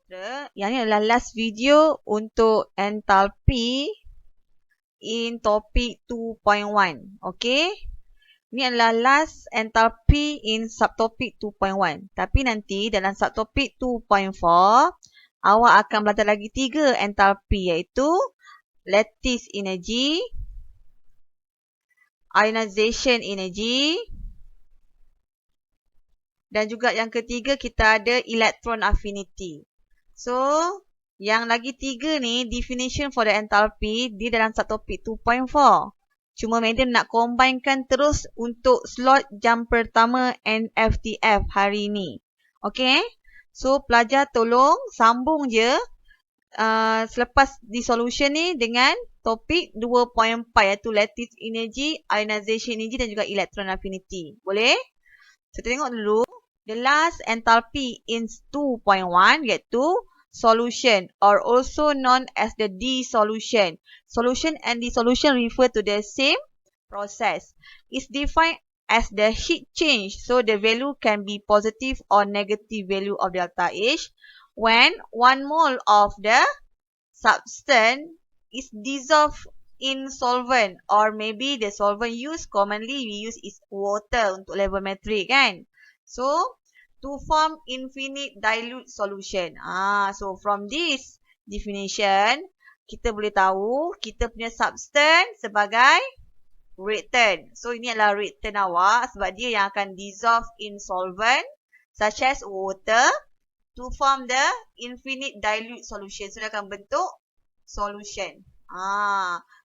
Yang ni adalah last video untuk enthalpy in topic 2.1. Okay. Ini adalah last enthalpy in subtopic 2.1. Tapi nanti dalam subtopic 2.4, awak akan belajar lagi 3 enthalpy, iaitu lattice energy, ionization energy, dan juga yang ketiga kita ada electron affinity. So, yang lagi 3 ni definition for the enthalpy di dalam subtopic 2.4. Cuma madam nak combinekan terus untuk slot jam pertama NFTF hari ni. Okay? So, pelajar tolong sambung je selepas di solution ni dengan topik 2.4 iaitu lattice energy, ionization energy dan juga electron affinity. Boleh? So, kita tengok dulu. The last enthalpy in 2.1 iaitu solution or also known as the dissolution. Solution and dissolution refer to the same process. It's defined as the heat change. So the value can be positive or negative value of delta H when 1 mole of the substance is dissolved in solvent, or maybe the solvent used commonly we use is water untuk levelmetric kan. So to form infinite dilute solution. So from this definition, kita boleh tahu kita punya substance sebagai reactant. So ini adalah reactant awak sebab dia yang akan dissolve in solvent such as water to form the infinite dilute solution. So dia akan bentuk solution.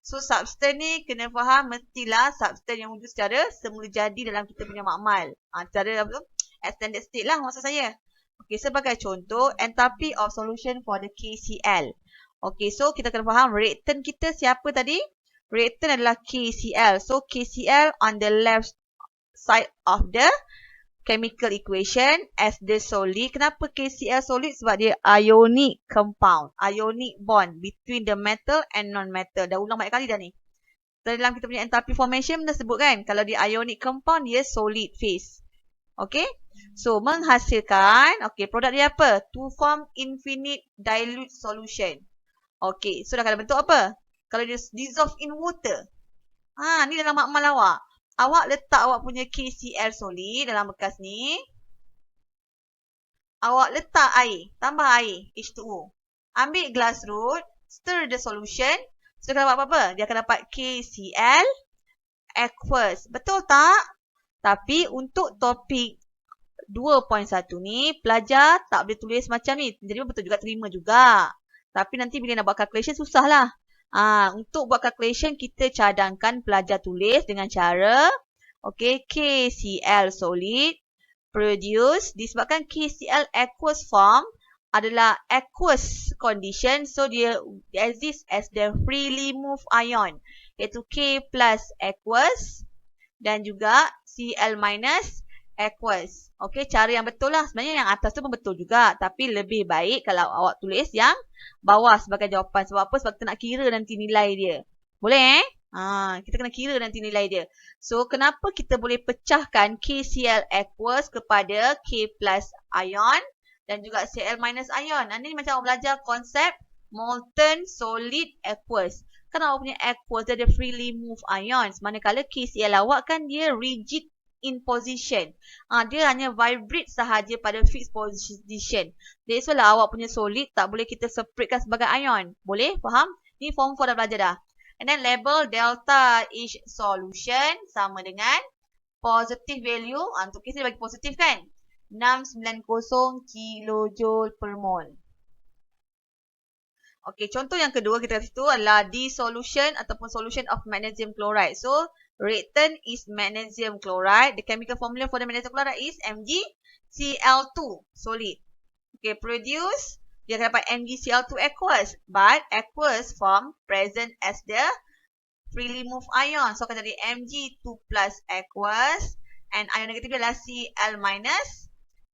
So substance ni kena faham mestilah substance yang wujud secara semula jadi dalam kita punya makmal. Secara apa tu? Extended state lah maksud saya. Okay, sebagai contoh, enthalpy of solution for the KCl. Okay, so kita kena faham reactant kita siapa tadi? Reactant adalah KCl. So, KCl on the left side of the chemical equation as the solid. Kenapa KCl solid? Sebab dia ionic compound. Ionic bond between the metal and non-metal. Dah ulang banyak kali dah ni. Dalam kita punya enthalpy formation, dah sebut kan? Kalau dia ionic compound, dia solid phase. Okay. So, menghasilkan, okay, produk dia apa? To form infinite dilute solution. Okay, so dah ada bentuk apa? Kalau dia dissolve in water. Ni dalam makmal awak. Awak letak awak punya KCl solid dalam bekas ni. Awak letak air, tambah air, H2O. Ambil glass rod, stir the solution. So, dia akan dapat apa? Dia akan dapat KCl aqueous. Betul tak? Tapi, untuk topik 2.1 ni, pelajar tak boleh tulis macam ni. Jadi betul juga, terima juga. Tapi nanti bila nak buat calculation, susah lah. Untuk buat calculation, kita cadangkan pelajar tulis dengan cara KCl solid produce. Disebabkan KCl aqueous form adalah aqueous condition. So, dia exist as the freely move ion. Iaitu K plus aqueous dan juga Cl minus aqueous. Okay, cara yang betul lah. Sebenarnya yang atas tu pun betul juga. Tapi lebih baik kalau awak tulis yang bawah sebagai jawapan. Sebab apa? Sebab kita nak kira nanti nilai dia. Boleh kita kena kira nanti nilai dia. So, kenapa kita boleh pecahkan KCl aqueous kepada K plus ion dan juga Cl minus ion. Ini macam awak belajar konsep molten solid aqueous. Kan awak punya aqueous dia ada freely move ions. Manakala KCl awak kan dia rigid in position. Dia hanya vibrate sahaja pada fixed position. That's why lah awak punya solid tak boleh kita separatekan sebagai ion. Boleh? Faham? Ni form 4 dah belajar dah. And then label delta H solution sama dengan positive value. Untuk kita bagi positif kan? 690 kilojoule per mole. Okay, contoh yang kedua kita situ adalah dissolution ataupun solution of magnesium chloride. So, reactant is magnesium chloride. The chemical formula for the magnesium chloride is MgCl2 solid. Okay, produce. Dia akan dapat MgCl2 aqueous. But aqueous form present as the freely move ion. So, akan jadi Mg2 plus aqueous. And ion negatif adalah Cl minus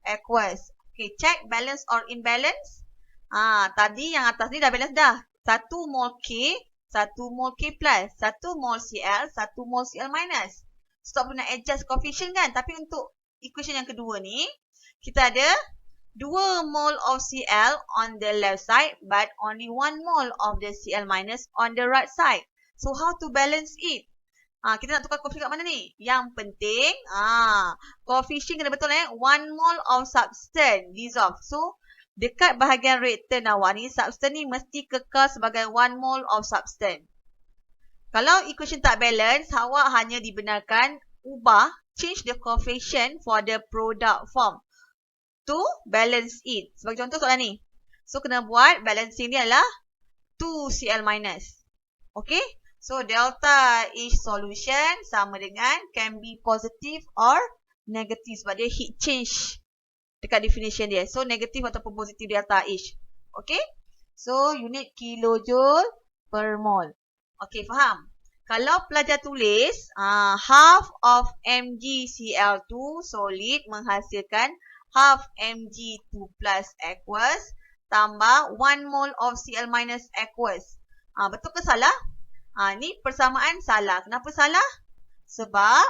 aqueous. Okay, check balance or imbalance. Tadi yang atas ni dah balance dah. 1 mol K, 1 mol K plus, 1 mol Cl, 1 mol Cl minus. So, tak perlu nak adjust coefficient kan. Tapi untuk equation yang kedua ni, kita ada 2 mole of Cl on the left side, but only 1 mole of the Cl minus on the right side. So how to balance it? Kita nak tukar koefisien kat mana ni? Yang penting, koefisien kena betul 1 mole of substance dissolve. So, dekat bahagian reaktan awak ni, substance ni mesti kekal sebagai 1 mole of substance. Kalau equation tak balance, awak hanya dibenarkan change the coefficient for the product form to balance it. Sebagai contoh soalan ni. So, kena buat balancing ni adalah 2Cl minus. Okay? So, delta H solution sama dengan can be positive or negative sebab dia heat change dekat definition dia. So, negative ataupun positif delta H. Okay? So, unit kilojoule per mole. Okay, faham? Kalau pelajar tulis, half of mgCl2 solid menghasilkan half mg2 plus aqueous tambah 1 mole of Cl minus aqueous. Betul ke salah? Ni persamaan salah. Kenapa salah? Sebab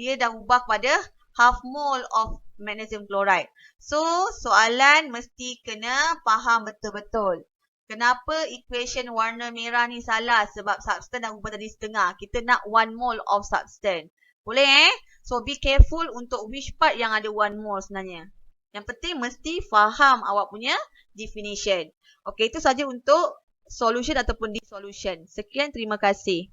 dia dah ubah kepada half mole of magnesium chloride. So, soalan mesti kena faham betul-betul. Kenapa equation warna merah ni salah? Sebab substance dah ubah tadi setengah. Kita nak 1 mole of substance. Boleh So, be careful untuk which part yang ada 1 mole sebenarnya. Yang penting mesti faham awak punya definition. Okay, itu saja untuk solution ataupun dissolution. Sekian, terima kasih.